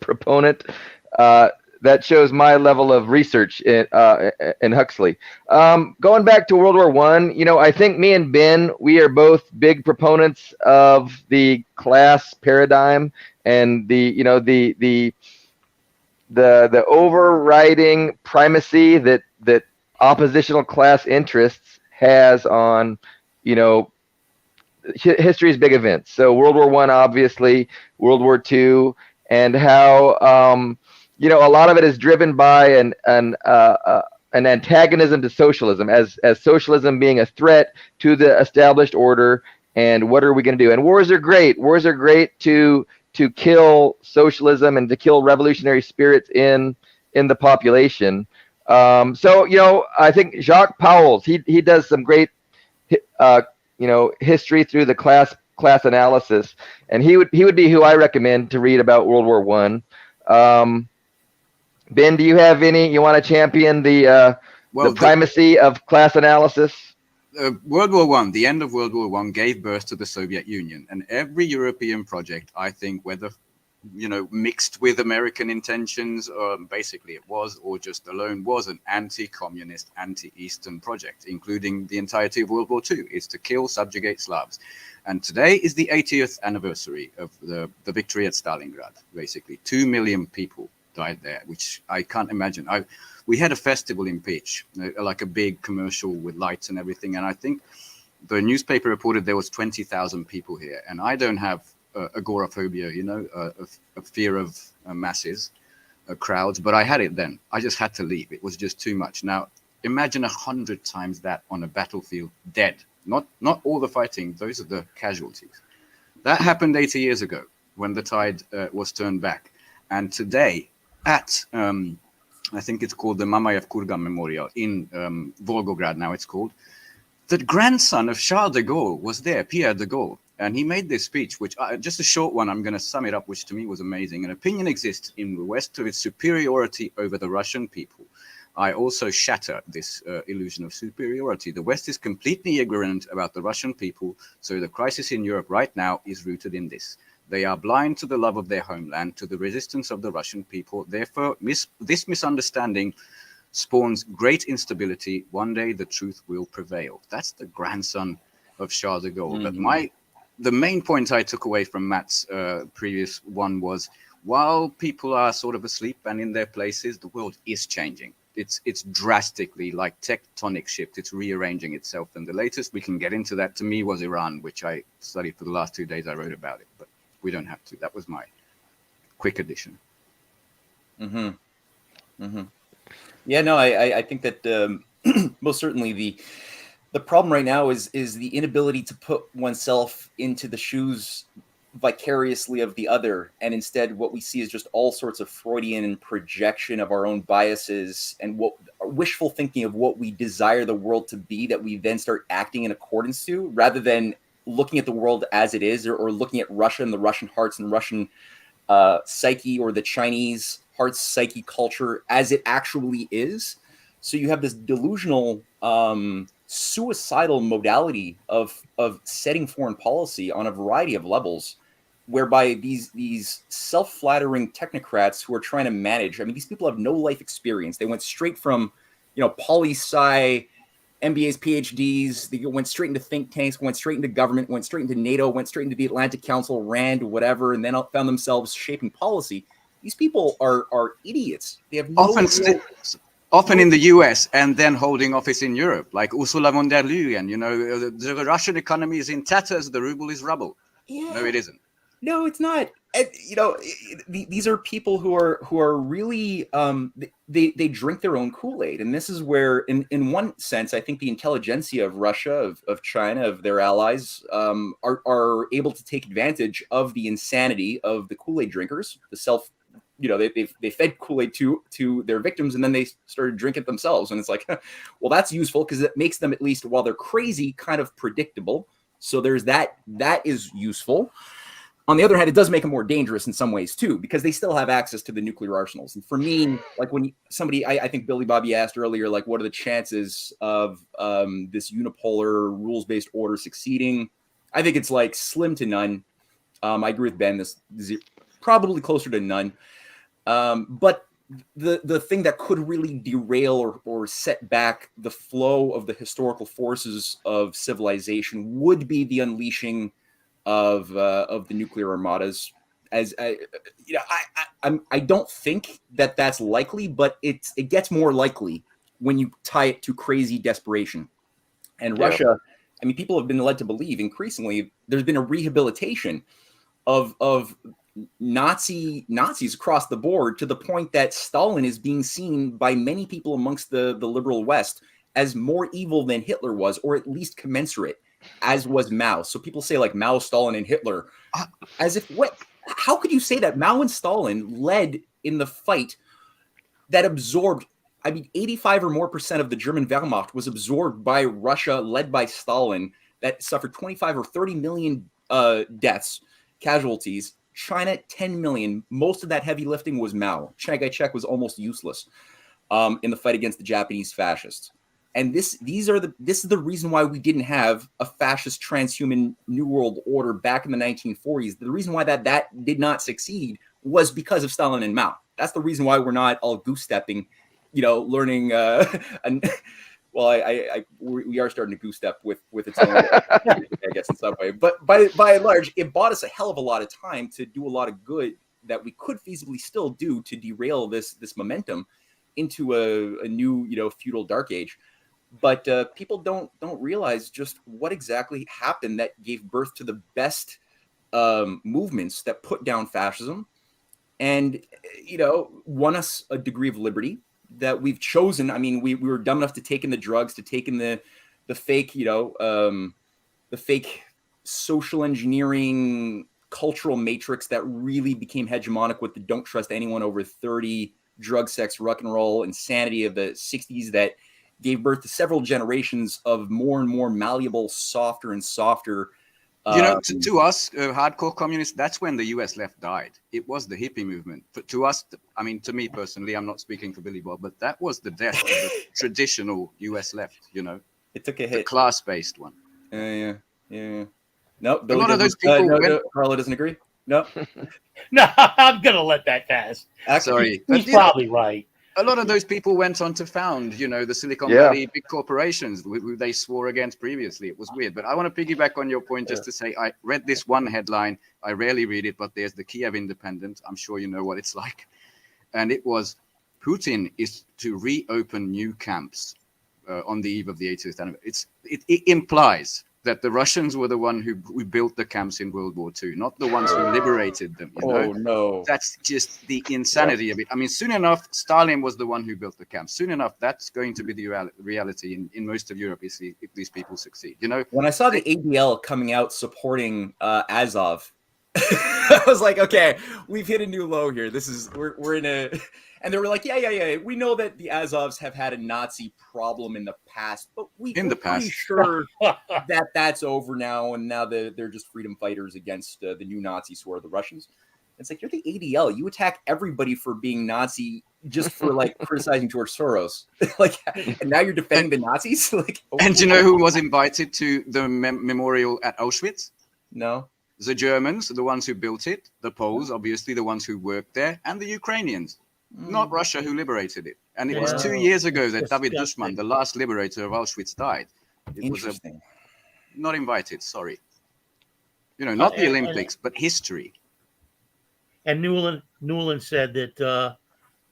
proponent. That shows my level of research in Huxley. Going back to World War I, I think me and Ben, we are both big proponents of the class paradigm and the overriding primacy that oppositional class interests has on, history's big events. So World War I, obviously, World War II, and how, a lot of it is driven by an antagonism to socialism, as socialism being a threat to the established order. And what are we going to do? And wars are great. Wars are great to kill socialism and to kill revolutionary spirits in the population. I think Jacques Pauwels, he does some great, history through the class class analysis, and he would be who I recommend to read about World War One. Ben, do you have any? You want to champion the primacy of class analysis? World War One, the end of World War One, gave birth to the Soviet Union, and every European project, I think, whether mixed with American intentions, basically it was, or just alone, was an anti-communist, anti-Eastern project, including the entirety of World War II. It's to kill, subjugate Slavs. And today is the 80th anniversary of the victory at Stalingrad, basically. 2 million people died there, which I can't imagine. We had a festival in Pitch, like a big commercial with lights and everything, and I think the newspaper reported there was 20,000 people here, and I don't have agoraphobia, a fear of masses, crowds, but I had it then. I just had to leave. It was just too much. Now, imagine 100 times that on a battlefield, dead. Not all the fighting, those are the casualties. That happened 80 years ago when the tide was turned back. And today, at, I think it's called the Mamayev Kurgan Memorial in Volgograd, now it's called, the grandson of Charles de Gaulle was there, Pierre de Gaulle. And he made this speech, which just a short one, I'm going to sum it up, which to me was amazing. An opinion exists in the West of its superiority over the Russian people. I also shatter this illusion of superiority. The West is completely ignorant about the Russian people. So the crisis in Europe right now is rooted in this. They are blind to the love of their homeland, to the resistance of the Russian people. Therefore, this misunderstanding spawns great instability. One day the truth will prevail. That's the grandson of Charles de Gaulle. Mm-hmm. But the main point I took away from Matt's previous one was, while people are sort of asleep and in their places, the world is changing. It's drastically, like tectonic shift. It's rearranging itself. And the latest we can get into that, to me, was Iran, which I studied for the last 2 days. I wrote about it, but we don't have to. That was my quick addition. Mm-hmm. Mm-hmm. Yeah, no, I think that most certainly the problem right now is the inability to put oneself into the shoes vicariously of the other, and instead what we see is just all sorts of Freudian projection of our own biases and what wishful thinking of what we desire the world to be, that we then start acting in accordance to, rather than looking at the world as it is, or looking at Russia and the Russian hearts and Russian psyche, or the Chinese hearts, psyche, culture as it actually is. So you have this delusional suicidal modality of setting foreign policy on a variety of levels, whereby these self-flattering technocrats who are trying to manage, I mean, these people have no life experience. They went straight from, poli-sci, MBAs, PhDs, they went straight into think tanks, went straight into government, went straight into NATO, went straight into the Atlantic Council, RAND, whatever, and then found themselves shaping policy. These people are idiots. They have no often in the US and then holding office in Europe, like Ursula von der Leyen. The Russian economy is in tatters, the ruble is rubble. Yeah. No, it isn't. No, it's not. And, these are people who are really they drink their own Kool-Aid, and this is where, in one sense, I think the intelligentsia of Russia, of China, of their allies, are able to take advantage of the insanity of the Kool-Aid drinkers, the self. They fed Kool-Aid to their victims, and then they started drinking it themselves. And it's like, well, that's useful because it makes them, at least while they're crazy, kind of predictable. So there's that is useful. On the other hand, it does make them more dangerous in some ways too, because they still have access to the nuclear arsenals. And for me, like when somebody, I think Billy Bob asked earlier, like, what are the chances of this unipolar rules-based order succeeding? I think it's like slim to none. I agree with Ben. This is probably closer to none. But the thing that could really derail or set back the flow of the historical forces of civilization would be the unleashing of the nuclear armadas. As I don't think that that's likely, but it gets more likely when you tie it to crazy desperation. And yeah. Russia, I mean, people have been led to believe increasingly there's been a rehabilitation of Nazis across the board, to the point that Stalin is being seen by many people amongst the liberal West as more evil than Hitler was, or at least commensurate, as was Mao. So people say like Mao, Stalin, and Hitler, as if, what? How could you say that? Mao and Stalin led in the fight that absorbed, 85 or more % of the German Wehrmacht was absorbed by Russia, led by Stalin, that suffered 25 or 30 million deaths, casualties. China, 10 million. Most of that heavy lifting was Mao. Chiang Kai-shek was almost useless in the fight against the Japanese fascists. And this is the reason why we didn't have a fascist transhuman New World Order back in the 1940s. The reason why that did not succeed was because of Stalin and Mao. That's the reason why we're not all goose stepping, learning. We are starting to goose step with its own, I guess, in some way. But by and large, it bought us a hell of a lot of time to do a lot of good that we could feasibly still do to derail this momentum into a new, feudal dark age. But people don't realize just what exactly happened that gave birth to the best movements that put down fascism and, won us a degree of liberty that we've chosen. I mean, we were dumb enough to take in the drugs, to take in the fake, the fake social engineering cultural matrix that really became hegemonic with the don't trust anyone over 30 drug, sex, rock and roll insanity of the 60s that gave birth to several generations of more and more malleable, softer and softer. To us, hardcore communists, that's when the US left died. It was the hippie movement. But to us, to me personally, I'm not speaking for Billy Bob, but that was the death of the traditional US left, It took a hit. The class-based one. Yeah. No, a lot of those people Carlo doesn't agree? No. No, I'm going to let that pass. Sorry. He's probably right. A lot of those people went on to found, the Silicon Valley big corporations who they swore against previously. It was weird. But I want to piggyback on your point just to say I read this one headline. I rarely read it, but there's the Kiev Independent. I'm sure you know what it's like. And it was Putin is to reopen new camps on the eve of the 80th anniversary. It implies that the Russians were the one who built the camps in World War II, not the ones who liberated them. Oh, no. That's just the insanity of it. I mean, soon enough, Stalin was the one who built the camps. Soon enough, that's going to be the reality in most of Europe if these people succeed. When I saw the ADL coming out supporting Azov, I was like, okay, we've hit a new low here. We're in a... And they were like, yeah. We know that the Azovs have had a Nazi problem in the past, but we're pretty sure that's over now. And now they're just freedom fighters against the new Nazis who are the Russians. It's like, you're the ADL. You attack everybody for being Nazi just for criticizing George Soros. And now you're defending the Nazis. And do you know who was invited to the memorial at Auschwitz? No. The Germans, the ones who built it, the Poles, obviously the ones who worked there, and the Ukrainians. Not Russia who liberated it. And it was 2 years ago that David Dushman, the last liberator of Auschwitz, died. It was not invited, sorry. Not the Olympics, but history. And Newland said that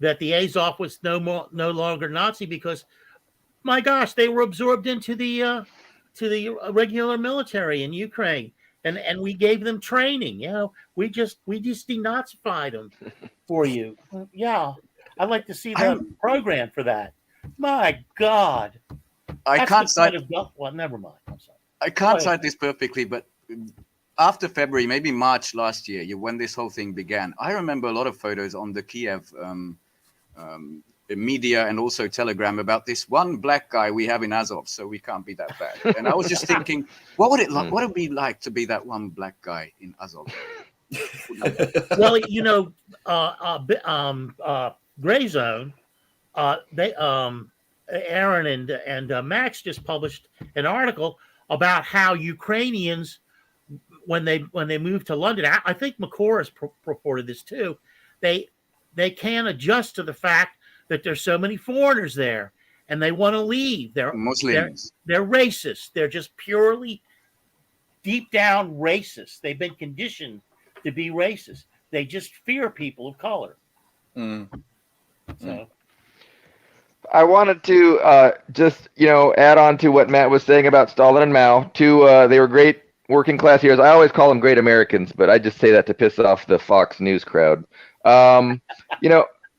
the Azov was no longer Nazi because, my gosh, they were absorbed into the regular military in Ukraine. And we gave them training. We just denazified them for you. Yeah, I'd like to see the program for that. My God, I can't cite. Well, never mind. I'm sorry. I can't cite this perfectly, but after February, maybe March last year, when this whole thing began, I remember a lot of photos on the Kiev media and also Telegram about this one black guy we have in Azov, so we can't be that bad. And I was just thinking, what would it be like to be that one black guy in Azov? Well, Gray Zone, Aaron and Max just published an article about how Ukrainians, when they moved to London, I think McCord has reported this too. They can't adjust to the fact that there's so many foreigners there, and they want to leave. They're Muslims. They're racist. They're just purely deep down racist. They've been conditioned to be racist. They just fear people of color. So, I wanted to just add on to what Matt was saying about Stalin and Mao. They were great working class heroes. I always call them great Americans, but I just say that to piss off the Fox News crowd.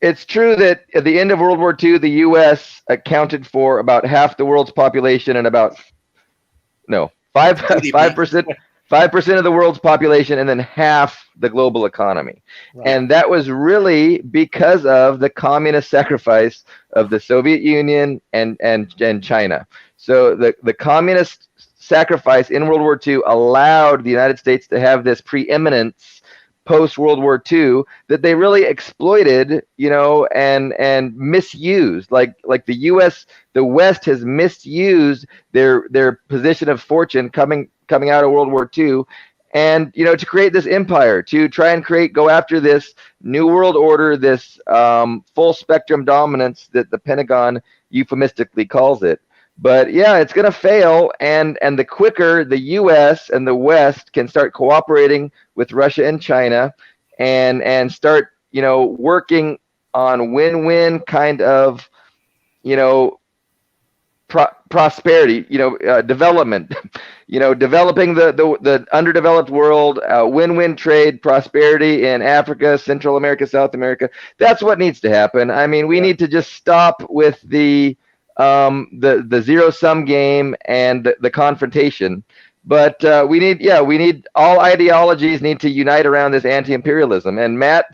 It's true that at the end of World War II, the U.S. accounted for about half the world's population and 5% of the world's population, and then half the global economy. Right. And that was really because of the communist sacrifice of the Soviet Union and China. So the communist sacrifice in World War II allowed the United States to have this preeminence post World War II that they really exploited, and misused. Like the U.S., the West has misused their position of fortune coming out of World War II, and to create this empire, to try and go after this new world order, this full spectrum dominance that the Pentagon euphemistically calls it. But yeah, it's going to fail, and the quicker the U.S. and the West can start cooperating with Russia and China, and start working on win-win kind of prosperity, development, developing the underdeveloped world, win-win trade, prosperity in Africa, Central America, South America. That's what needs to happen. I mean, we need to just stop with the zero-sum game and the confrontation. But we need all ideologies need to unite around this anti-imperialism. And Matt,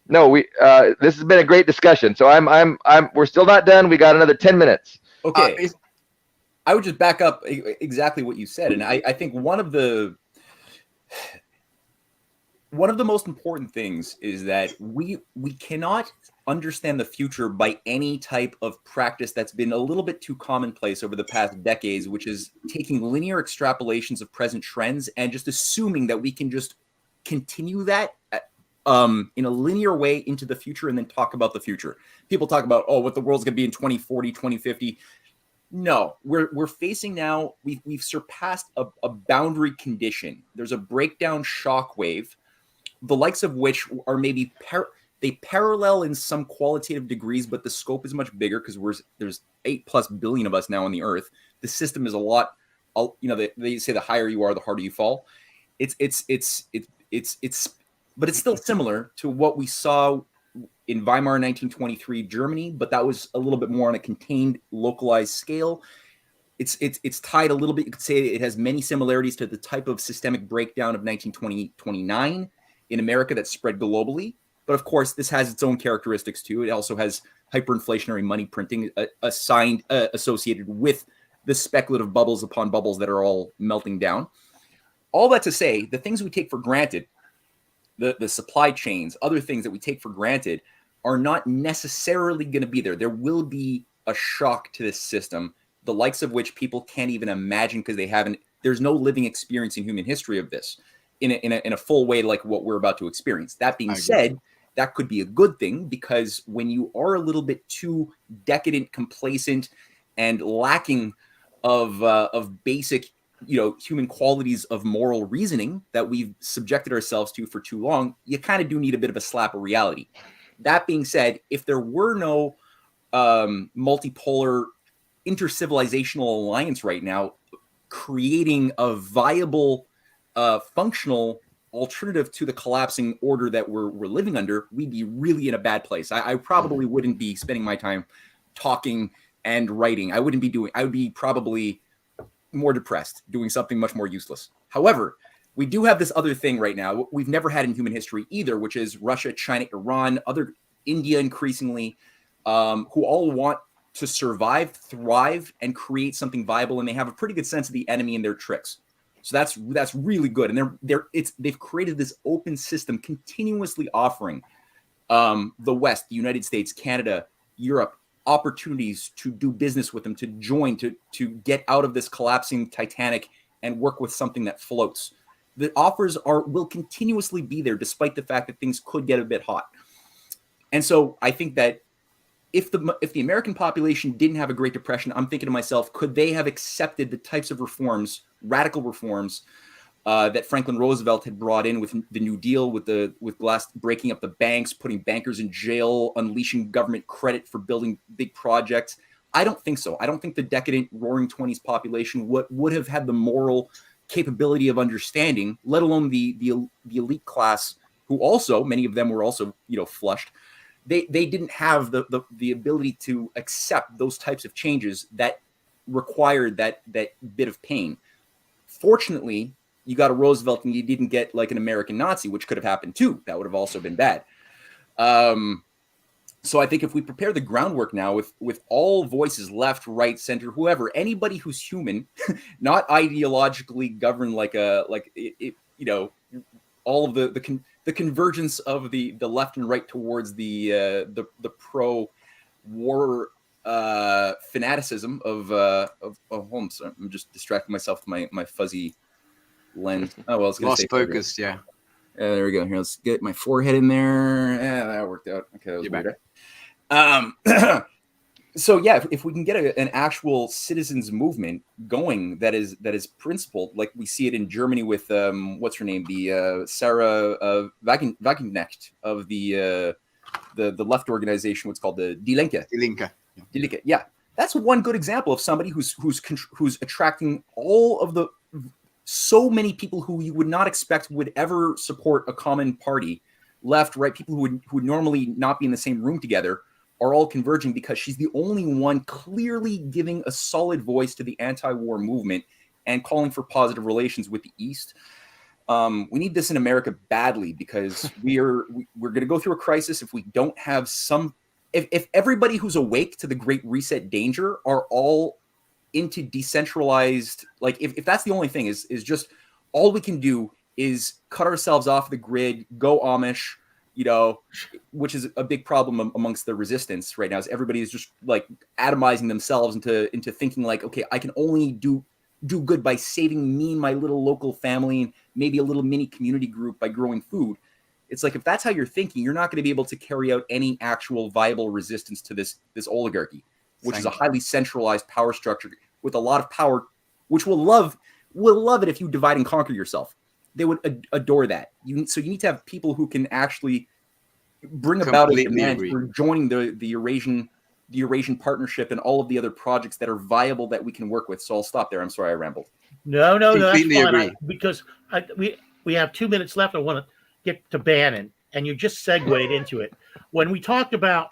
this has been a great discussion. So we're still not done. We got another 10 minutes. Okay. I would just back up exactly what you said. And I think one of the most important things is that we cannot understand the future by any type of practice that's been a little bit too commonplace over the past decades, which is taking linear extrapolations of present trends and just assuming that we can just continue that in a linear way into the future and then talk about the future. People talk about, what the world's going to be in 2040, 2050. No, we're facing now, we've surpassed a boundary condition. There's a breakdown shockwave, the likes of which are maybe they parallel in some qualitative degrees, but the scope is much bigger because there's 8+ billion of us now on the earth. The system is a lot, they say the higher you are, the harder you fall. But it's still similar to what we saw in Weimar 1923 Germany, but that was a little bit more on a contained, localized scale. It's tied a little bit. You could say it has many similarities to the type of systemic breakdown of 1929 in America that spread globally. But of course, this has its own characteristics too. It also has hyperinflationary money printing associated with the speculative bubbles upon bubbles that are all melting down. All that to say, the things we take for granted, the supply chains, other things that we take for granted are not necessarily going to be there. There will be a shock to this system, the likes of which people can't even imagine because there's no living experience in human history of this in a full way like what we're about to experience. That being said, that could be a good thing, because when you are a little bit too decadent, complacent, and lacking of basic human qualities of moral reasoning that we've subjected ourselves to for too long, you kind of do need a bit of a slap of reality. That being said, if there were no multipolar intercivilizational alliance right now, creating a viable, functional alternative to the collapsing order that we're living under, we'd be really in a bad place. I probably wouldn't be spending my time talking and writing. I would be probably more depressed, doing something much more useless. However, we do have this other thing right now we've never had in human history either, which is Russia, China, Iran, India increasingly, who all want to survive, thrive, and create something viable, and they have a pretty good sense of the enemy and their tricks. So that's really good, and they've created this open system, continuously offering the West, the United States, Canada, Europe, opportunities to do business with them, to join, to get out of this collapsing Titanic and work with something that floats. The offers will continuously be there, despite the fact that things could get a bit hot. And so I think that if the American population didn't have a Great Depression, I'm thinking to myself, could they have accepted the types of reforms, radical reforms, that Franklin Roosevelt had brought in with the New Deal, with glass, breaking up the banks, putting bankers in jail, unleashing government credit for building big projects? I don't think so. I don't think the decadent Roaring '20s population would have had the moral capability of understanding, let alone the elite class, who also, many of them were also flushed. They didn't have the ability to accept those types of changes that required that bit of pain. Fortunately, you got a Roosevelt and you didn't get like an American Nazi, which could have happened too. That would have also been bad. So I think if we prepare the groundwork now with all voices, left, right, center, whoever, anybody who's human, not ideologically governed like all of the convergence of the left and right towards the pro war fanaticism of Holmes. I'm just distracting myself with my fuzzy lens. Oh well, it's lost focus. Yeah. There we go. Here, let's get my forehead in there. Yeah, that worked out. Okay, that was weird. So yeah, if we can get an actual citizens movement going that is principled, like we see it in Germany with what's her name, the Sarah Wagenknecht of the left organization, what's called the Die Linke. Die Linke. Yeah, that's one good example of somebody who's attracting all of the so many people who you would not expect would ever support a common party, left, right, people who would normally not be in the same room together, are all converging because she's the only one clearly giving a solid voice to the anti-war movement and calling for positive relations with the East. We need this in America badly because we're going to go through a crisis if we don't have if everybody who's awake to the Great Reset danger are all into decentralized, like if that's the only thing is just all we can do is cut ourselves off the grid, go Amish, which is a big problem amongst the resistance right now, is everybody is just like atomizing themselves into thinking like, okay, I can only do good by saving me and my little local family and maybe a little mini community group by growing food. It's like, if that's how you're thinking, you're not going to be able to carry out any actual viable resistance to this oligarchy, which is a highly centralized power structure with a lot of power, which will love it if you divide and conquer yourself. They would adore that. So you need to have people who can actually bring about a demand for joining the Eurasian partnership and all of the other projects that are viable that we can work with. So I'll stop there. I'm sorry I rambled. No, that's fine. Because we have 2 minutes left. I want to get to Bannon, and you just segued into it. When we talk about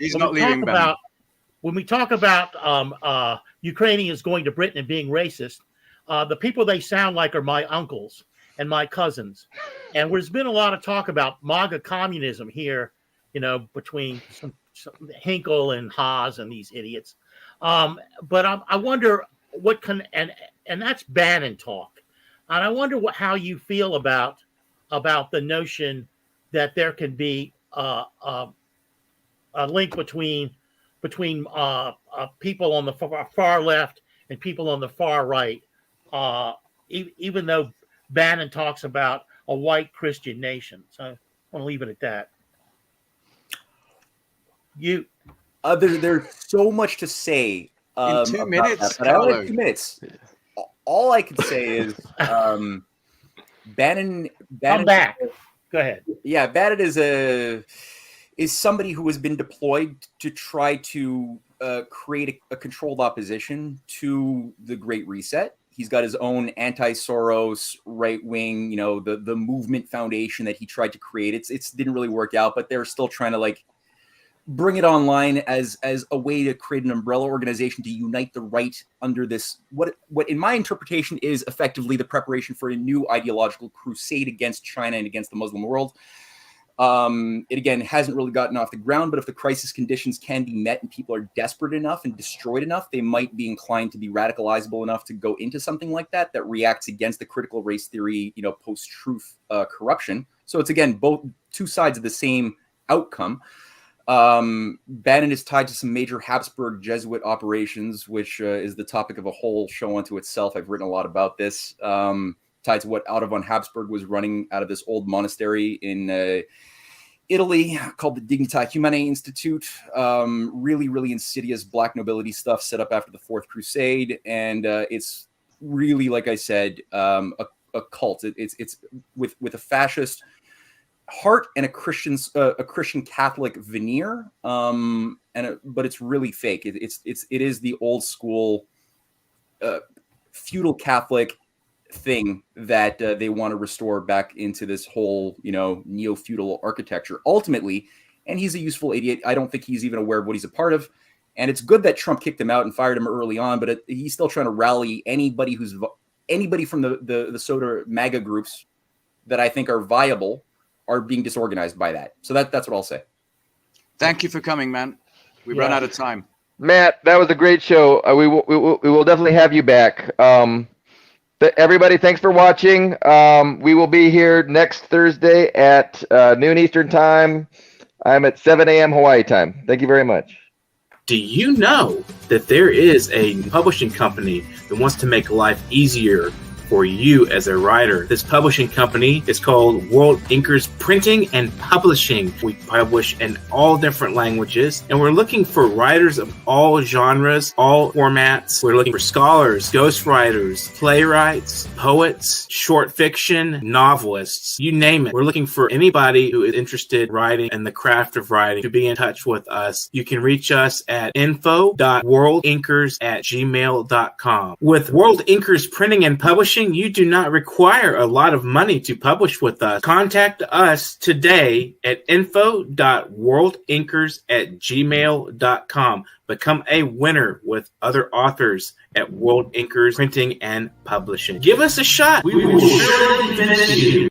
Ukrainians going to Britain and being racist, the people they sound like are my uncles and my cousins. And there's been a lot of talk about MAGA communism here, between some Hinkle and Haas and these idiots. But I wonder and that's Bannon talk. And I wonder how you feel about the notion that there can be a link between people on the far left and people on the far right, even though Bannon talks about a white Christian nation. So I want to leave it at that. There's so much to say. In 2 minutes, but I only have 2 minutes. All I can say is Bannon. I'm back. Go ahead. Yeah, Bannon is somebody who has been deployed to try to create a controlled opposition to the Great Reset. He's got his own anti-Soros right wing, the movement foundation that he tried to create. It didn't really work out, but they're still trying to bring it online as a way to create an umbrella organization to unite the right under this, what in my interpretation is effectively the preparation for a new ideological crusade against China and against the Muslim world. It again hasn't really gotten off the ground, but if the crisis conditions can be met and people are desperate enough and destroyed enough, they might be inclined to be radicalizable enough to go into something like that reacts against the critical race theory, post-truth corruption. So it's again both two sides of the same outcome. Bannon is tied to some major Habsburg Jesuit operations, which is the topic of a whole show unto itself. I've written a lot about this. Tied to what Otto von Habsburg was running out of this old monastery in Italy called the Dignitae Humanae Institute. Really, really insidious black nobility stuff set up after the Fourth Crusade. And it's really, like I said, a cult. It's with a fascist heart and a Christian Catholic veneer. But it's really fake. It is the old school feudal Catholic thing that they want to restore back into this whole, neo-feudal architecture ultimately. And he's a useful idiot. I don't think he's even aware of what he's a part of. And it's good that Trump kicked him out and fired him early on, but he's still trying to rally anybody from the Soda MAGA groups that I think are viable are being disorganized by that. So that's what I'll say. Thank you for coming, man. We've run out of time. Matt, that was a great show. We will definitely have you back. Everybody, thanks for watching. We will be here next Thursday at noon Eastern time. I'm at 7 a.m. Hawaii time. Thank you very much. Do you know that there is a publishing company that wants to make life easier for you as a writer? This publishing company is called World Inkers Printing and Publishing. We publish in all different languages, and we're looking for writers of all genres, all formats. We're looking for scholars, ghostwriters, playwrights, poets, short fiction, novelists, you name it. We're looking for anybody who is interested in writing and the craft of writing to be in touch with us. You can reach us at info.worldinkers@gmail.com. With World Inkers Printing and Publishing, you do not require a lot of money to publish with us. Contact us today at info.worldinkers@gmail.com. Become a winner with other authors at World Inkers Printing and Publishing. Give us a shot. We will surely finish you.